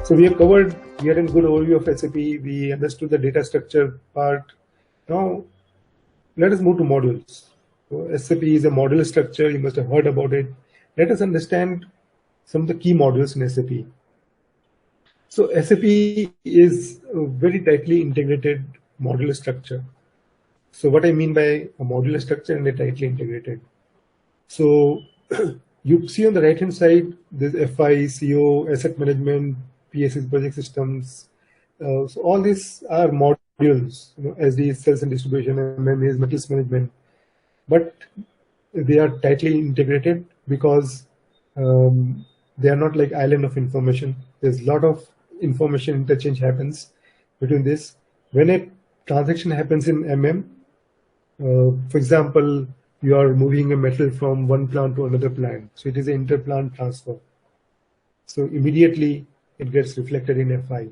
So we had a good overview of SAP. We understood the data structure part. Now let us move to modules. So SAP is a module structure. You must have heard about it. Let us understand some of the key modules in SAP. So SAP is a very tightly integrated modular structure. So what I mean by a modular structure and a tightly integrated. So you see on the right hand side, there's FI, CO, asset management, PSS project systems. So all these are modules, SD, sales and distribution, MM is metals management. But they are tightly integrated because they are not like island of information. There's a lot of information interchange happens between this. When a transaction happens in MM, for example, you are moving a metal from one plant to another plant. So it is an inter-plant transfer. So immediately it gets reflected in FI.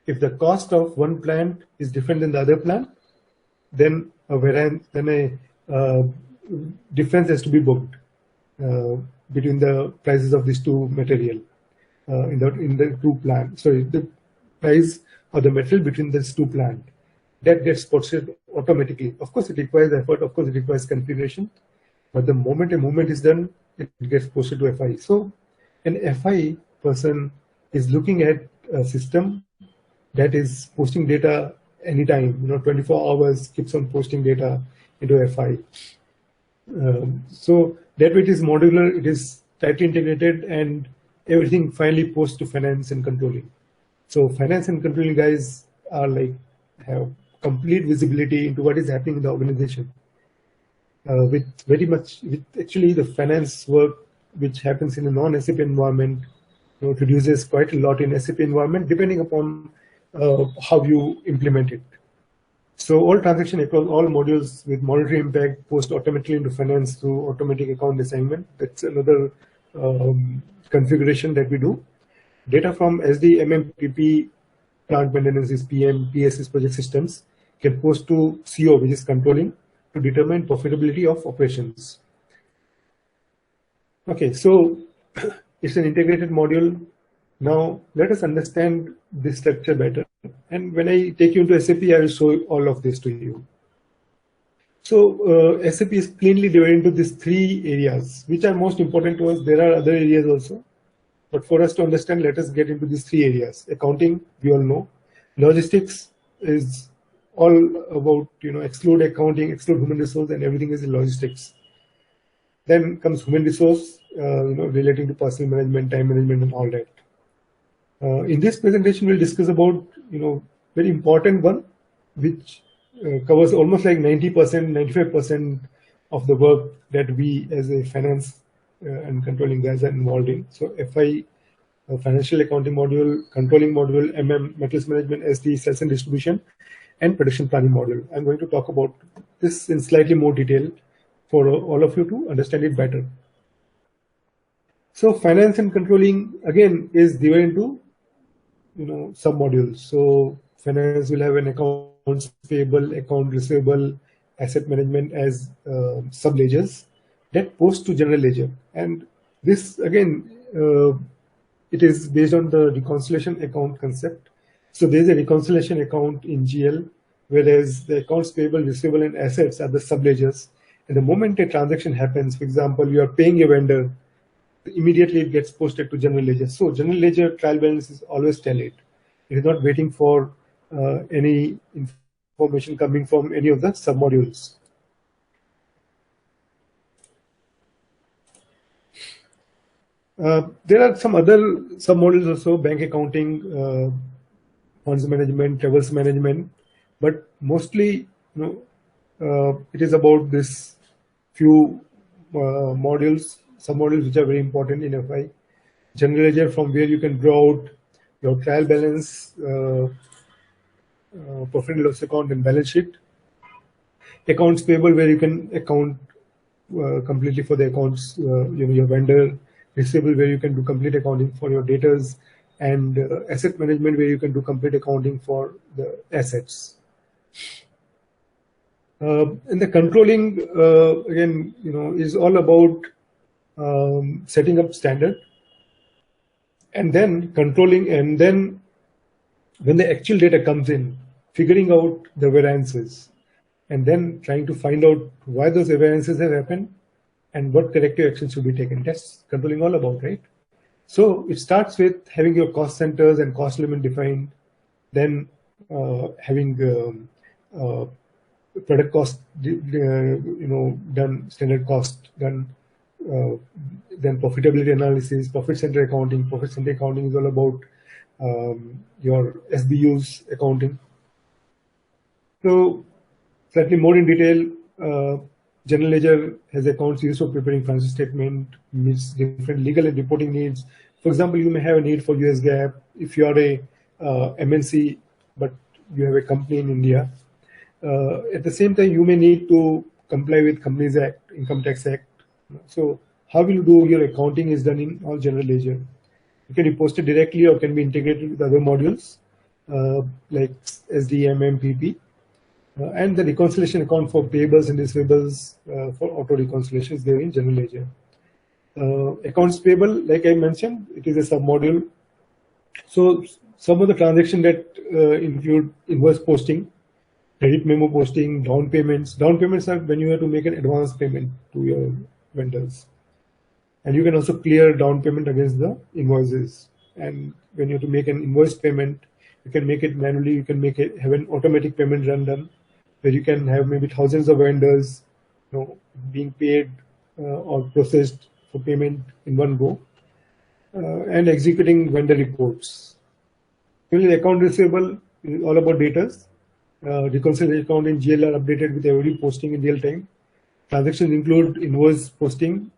If the cost of one plant is different than the other plant, then a difference has to be booked between the prices of these two material in the two plants. So the price of the metal between these two plants, that gets posted automatically. Of course, it requires effort. Of course, it requires configuration. But the moment a movement is done, it gets posted to FI. So an FI person is looking at a system that is posting data anytime, 24 hours, keeps on posting data into FI. So that way it is modular, it is tightly integrated, and everything finally posts to finance and controlling. So finance and controlling guys are have complete visibility into what is happening in the organization. With actually the finance work which happens in a non-SAP environment, reduces quite a lot in SAP environment depending upon how you implement it. So all transaction across all modules with monetary impact post automatically into finance through automatic account assignment. That's another configuration that we do. Data from SD, MM, PP, plant maintenance, PM, PSS project systems can post to CO, which is controlling, to determine profitability of operations. Okay, so it's an integrated module. Now let us understand this structure better. And when I take you into SAP, I will show all of this to you. So SAP is cleanly divided into these three areas, which are most important to us. There are other areas also. But for us to understand, let us get into these three areas. Accounting, we all know. Logistics is all about, exclude accounting, exclude human resource, and everything is in logistics. Then comes human resource, relating to personal management, time management, and all that. In this presentation, we'll discuss about, very important one, which covers almost like 90%, 95% of the work that we as a finance and controlling guys are involved in. So FI, financial accounting module, controlling module, MM, metals management, SD, sales and distribution, and production planning module. I'm going to talk about this in slightly more detail for all of you to understand it better. So finance and controlling again is divided into sub-modules. So finance will have an accounts payable, account receivable, asset management as sub-ledgers that post to general ledger. And this again, it is based on the reconciliation account concept. So there is a reconciliation account in GL, whereas the accounts payable, receivable, and assets are the sub-ledgers. And the moment a transaction happens, for example, you are paying a vendor, immediately it gets posted to general ledger. So general ledger trial balance is always tallied. It is not waiting for any information coming from any of the submodules. There are some other submodules also: bank accounting, funds management, travels management, but mostly, it is about this few modules, submodules which are very important in FI. General ledger, from where you can draw out your trial balance, profit and loss account, and balance sheet. Accounts payable, where you can account completely for the accounts, your vendor. Receivable, where you can do complete accounting for your debtors, and asset management, where you can do complete accounting for the assets. And the controlling, again, is all about setting up standard and then controlling, and then when the actual data comes in, figuring out the variances, and then trying to find out why those variances have happened and what corrective actions should be taken. That's controlling all about, right? So it starts with having your cost centers and cost element defined, then having product cost, done, standard cost done, then profitability analysis, profit center accounting. Profit center accounting is all about your SBUs accounting. So slightly more in detail, general ledger has accounts used for preparing financial statement, meets different legal and reporting needs. For example, you may have a need for US GAAP if you are a MNC, but you have a company in India. At the same time, you may need to comply with Companies Act, Income Tax Act. So how will you do your accounting is done in all general ledger. It can be posted directly or can be integrated with other modules like SD, MM, PP. And the reconciliation account for payables and receivables for auto reconciliation is there in general ledger. Accounts payable, like I mentioned, it is a sub-module. So some of the transactions that include invoice posting, credit memo posting, down payments. Down payments are when you have to make an advance payment to your vendors. And you can also clear down payment against the invoices. And when you have to make an invoice payment, you can make it manually. You can make it, have an automatic payment run done, where you can have maybe thousands of vendors, being paid or processed for payment in one go, and executing vendor reports. Finally, account receivable is all about data. Reconciliation account in GL are updated with every posting in real time. Transactions include invoice posting,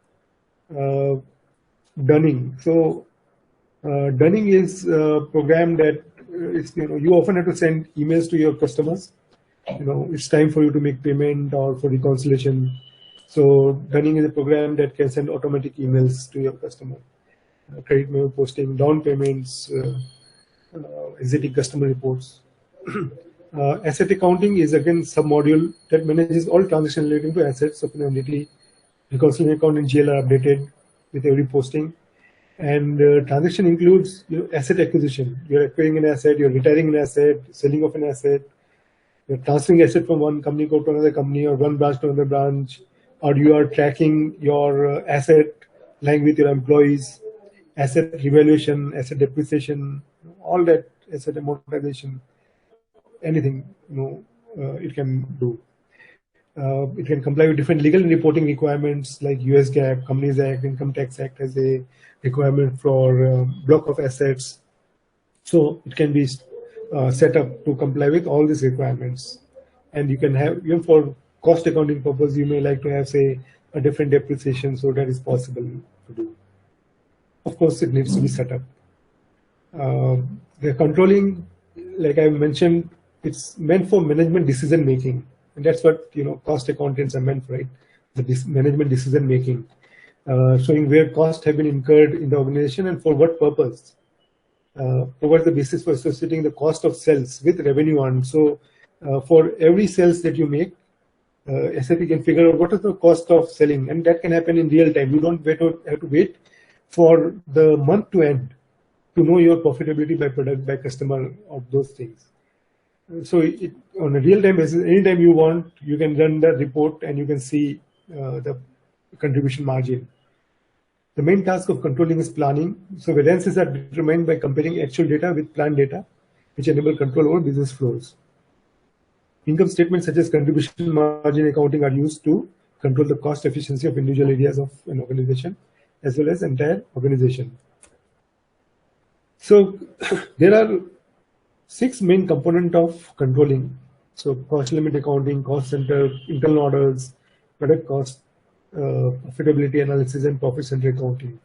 dunning. So dunning is a program that you often have to send emails to your customers. It's time for you to make payment or for reconciliation. So dunning is a program that can send automatic emails to your customer. Credit memo posting, down payments, exiting customer reports. Asset accounting is again sub-module that manages all transactions relating to assets of an entity. Reconciliation account in GL are updated with every posting. And transaction includes asset acquisition. You're acquiring an asset, you're retiring an asset, selling of an asset, you're transferring asset from one company to another company or one branch to another branch, or you are tracking your asset, lying with your employees, asset revaluation, asset depreciation, all that, asset amortization, anything it can do. It can comply with different legal and reporting requirements like US GAAP, Companies Act, Income Tax Act has a requirement for block of assets. So it can be set up to comply with all these requirements. And you can have, even for cost accounting purpose, you may like to have, say, a different depreciation, so that is possible to do. Of course, it needs to be set up. The controlling, like I mentioned, it's meant for management decision making. And that's what cost accountants are meant for, right? The management decision making, showing where costs have been incurred in the organization and for what purpose. Provides the basis for associating the cost of sales with revenue earned. So for every sales that you make, SAP can figure out what is the cost of selling, and that can happen in real time. You don't have to wait for the month to end to know your profitability by product, by customer, of those things. So on a real-time basis, anytime you want, you can run the report and you can see the contribution margin. The main task of controlling is planning. So variances are determined by comparing actual data with planned data, which enable control over business flows. Income statements such as contribution margin accounting are used to control the cost efficiency of individual areas of an organization as well as entire organization. So there are 6 main components of controlling. So cost element accounting, cost center, internal orders, product cost, profitability analysis, and profit center accounting.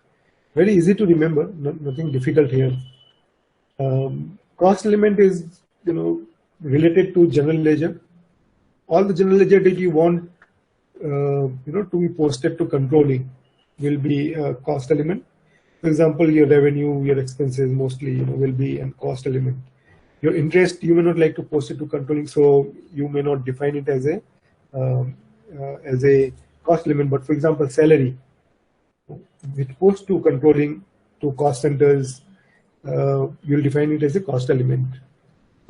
Very easy to remember, nothing difficult here. Cost element is related to general ledger. All the general ledger that you want to be posted to controlling will be a cost element. For example, your revenue, your expenses mostly will be a cost element. Your interest, you may not like to post it to controlling, so you may not define it as a cost element. But for example, salary, which post to controlling, to cost centers, you'll define it as a cost element.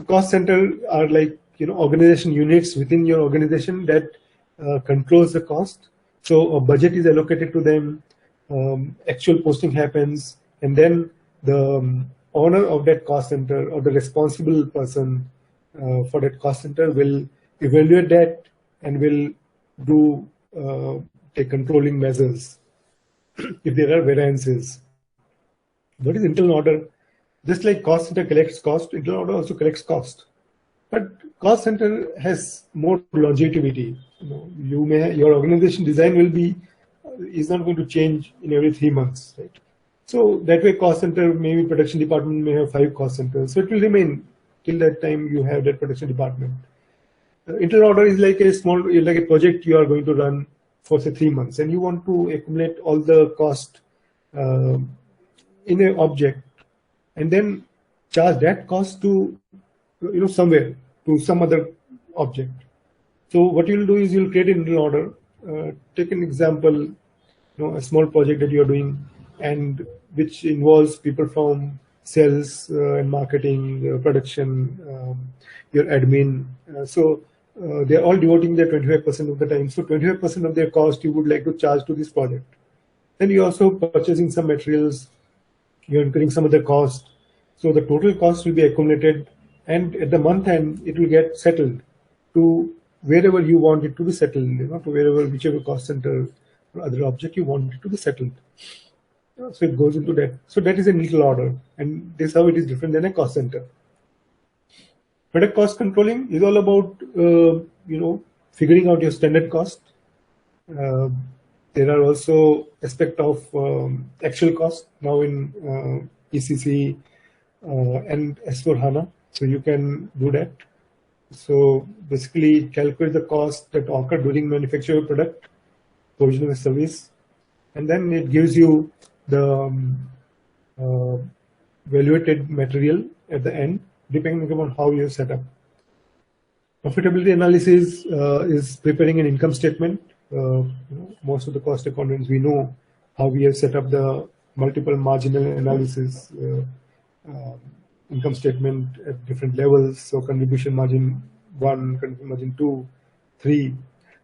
Cost center are like organization units within your organization that controls the cost. So a budget is allocated to them, actual posting happens, and then the owner of that cost center or the responsible person for that cost center will evaluate that and will do take controlling measures if there are variances. What is internal order? Just like cost center collects cost, internal order also collects cost. But cost center has more longevity. Your organization design is not going to change in every 3 months, right? So that way, cost center, maybe production department may have 5 cost centers, so it will remain till that time you have that production department. Internal order is like a project you are going to run for say 3 months, and you want to accumulate all the cost in an object, and then charge that cost to somewhere, to some other object. So what you'll do is you'll create an internal order. Take an example, a small project that you're doing, and which involves people from sales and marketing, production, your admin. So they're all devoting their 25% of the time. So 25% of their cost you would like to charge to this project. Then you're also purchasing some materials, you're incurring some other cost. So the total cost will be accumulated, and at the month end, it will get settled to wherever you want it to be settled, to whichever cost center or other object you want it to be settled. So it goes into that. So that is a little order, and this is how it is different than a cost center. Product cost controlling is all about, figuring out your standard cost. There are also aspect of actual cost now in ECC and S/4HANA, so you can do that. So basically, calculate the cost that occur during manufacture of product, provision of a service, and then it gives you the evaluated material at the end, depending upon how you set up. Profitability analysis is preparing an income statement. Most of the cost accountants, we know how we have set up the multiple marginal analysis income statement at different levels. So contribution margin 1, contribution margin 2, 3.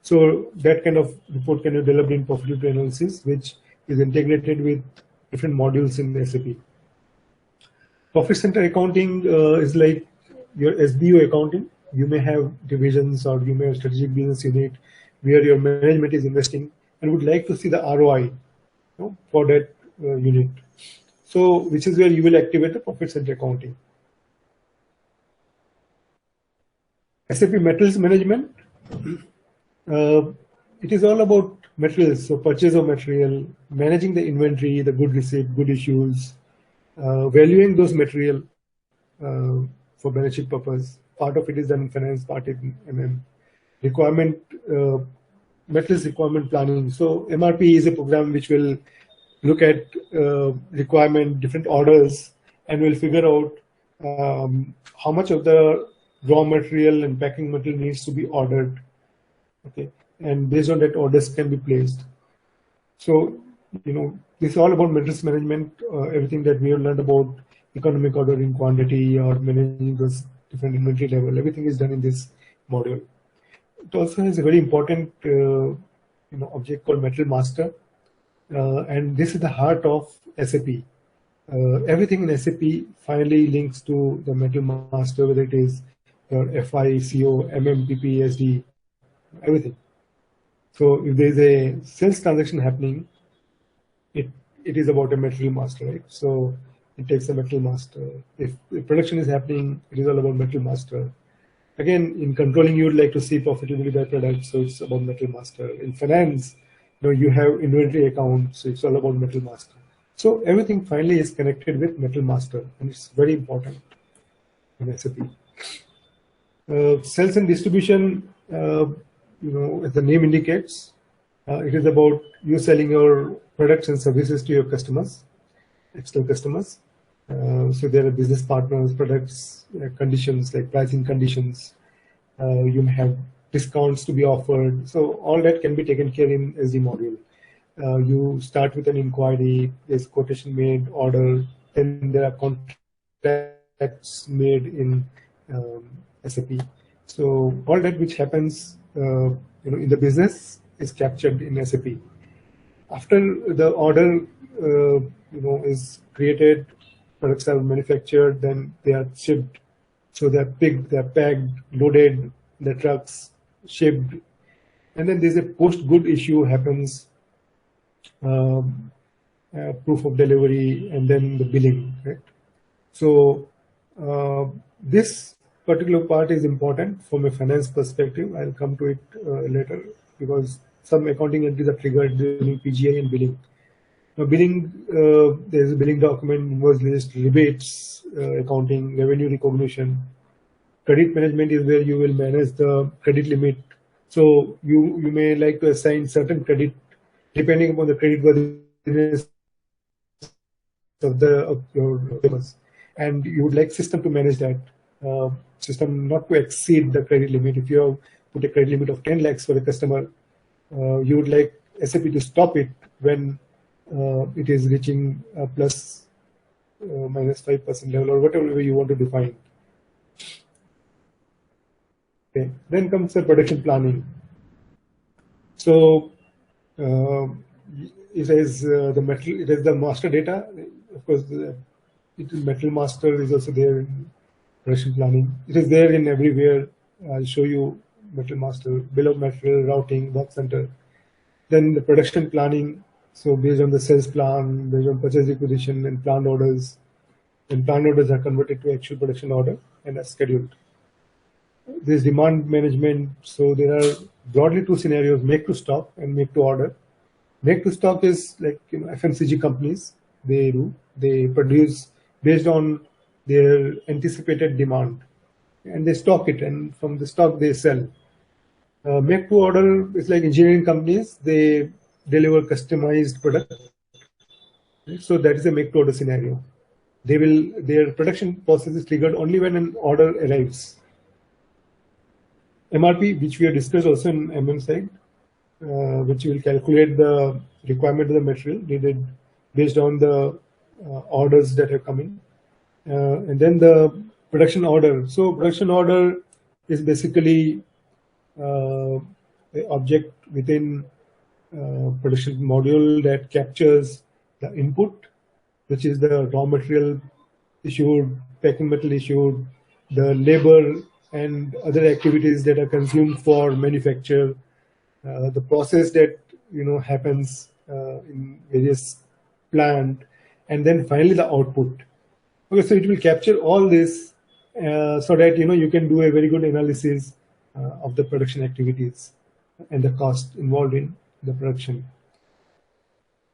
So that kind of report can be developed in profitability analysis, which is integrated with different modules in SAP. Profit center accounting is like your SBU accounting. You may have divisions, or you may have strategic business unit where your management is investing and would like to see the ROI for that unit. So which is where you will activate the profit center accounting. SAP Materials Management, it is all about materials. So purchase of material, managing the inventory, the good receipt, good issues, valuing those material for balance sheet purpose. Part of it is done in finance, part in MM. Materials requirement planning. So MRP is a program which will look at requirement, different orders, and will figure out how much of the raw material and packing material needs to be ordered. Okay, and based on that, orders can be placed. So this is all about materials management. Everything that we have learned about economic ordering, quantity, or managing those different inventory level, everything is done in this module. It also has a very important object called Material Master, and this is the heart of SAP. Everything in SAP finally links to the Material Master, whether it is your FICO, MM, SD, everything. So if there is a sales transaction happening, it is about a Material Master, right? So it takes a Material Master. If production is happening, it is all about Material Master. Again, in controlling, you would like to see profitability by product, so it's about Material Master. In finance, you have inventory accounts, so it's all about Material Master. So everything finally is connected with Material Master, and it's very important in SAP. Sales and distribution, as the name indicates, it is about you selling your products and services to your customers, external customers. So there are business partners, products, conditions like pricing conditions. You may have discounts to be offered. So all that can be taken care in SD module. You start with an inquiry, there's quotation made, order, then there are contracts made in SAP. So all that which happens in the business is captured in SAP. After the order is created, products are manufactured, then they are shipped. So they are picked, they are packed, loaded, the trucks shipped, and then there's a post-good issue happens, proof of delivery, and then the billing. Right? So this particular part is important from a finance perspective. I'll come to it later, because some accounting entries are triggered during PGI and billing. Now, billing, there's a billing document, invoice list, rebates, accounting, revenue recognition. Credit management is where you will manage the credit limit. So you may like to assign certain credit depending upon the credit worthiness of your customers, and you would like system to manage that system not to exceed the credit limit. If you have put a credit limit of 10 lakhs for a customer, you would like SAP to stop it when it is reaching plus minus 5% level, or whatever way you want to define. Okay. Then comes the production planning. So it has the master data. Of course, Material Master is also there in production planning. It is there in everywhere. I'll show you Material Master, bill of material, routing, work center. Then the production planning. So based on the sales plan, based on purchase requisition and planned orders, and planned orders are converted to actual production order and are scheduled. There's demand management. So there are broadly two scenarios: make to stock and make to order. Make to stock is like FMCG companies. They produce based on their anticipated demand, and they stock it, and from the stock they sell. Make to order is like engineering companies. They deliver customized product. So that is a make to order scenario. Their production process is triggered only when an order arrives. MRP, which we have discussed also in MM side, which will calculate the requirement of the material needed based on the orders that are coming. And then the production order. So production order is basically an object within production module that captures the input, which is the raw material issued, packing material issued, the labor and other activities that are consumed for manufacture, the process that happens in various plant, and then finally the output. Okay, so it will capture all this so that you can do a very good analysis of the production activities and the cost involved in the production.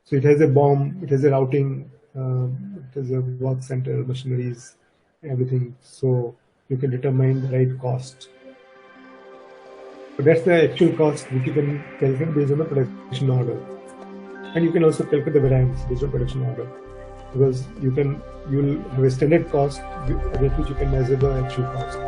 So it has a BOM, it has a routing, it has a work center, machineries, everything. So you can determine the right cost. So that's the actual cost which you can calculate based on the production order. And you can also calculate the variance based on production order, because you will have a standard cost against which you can measure the actual cost.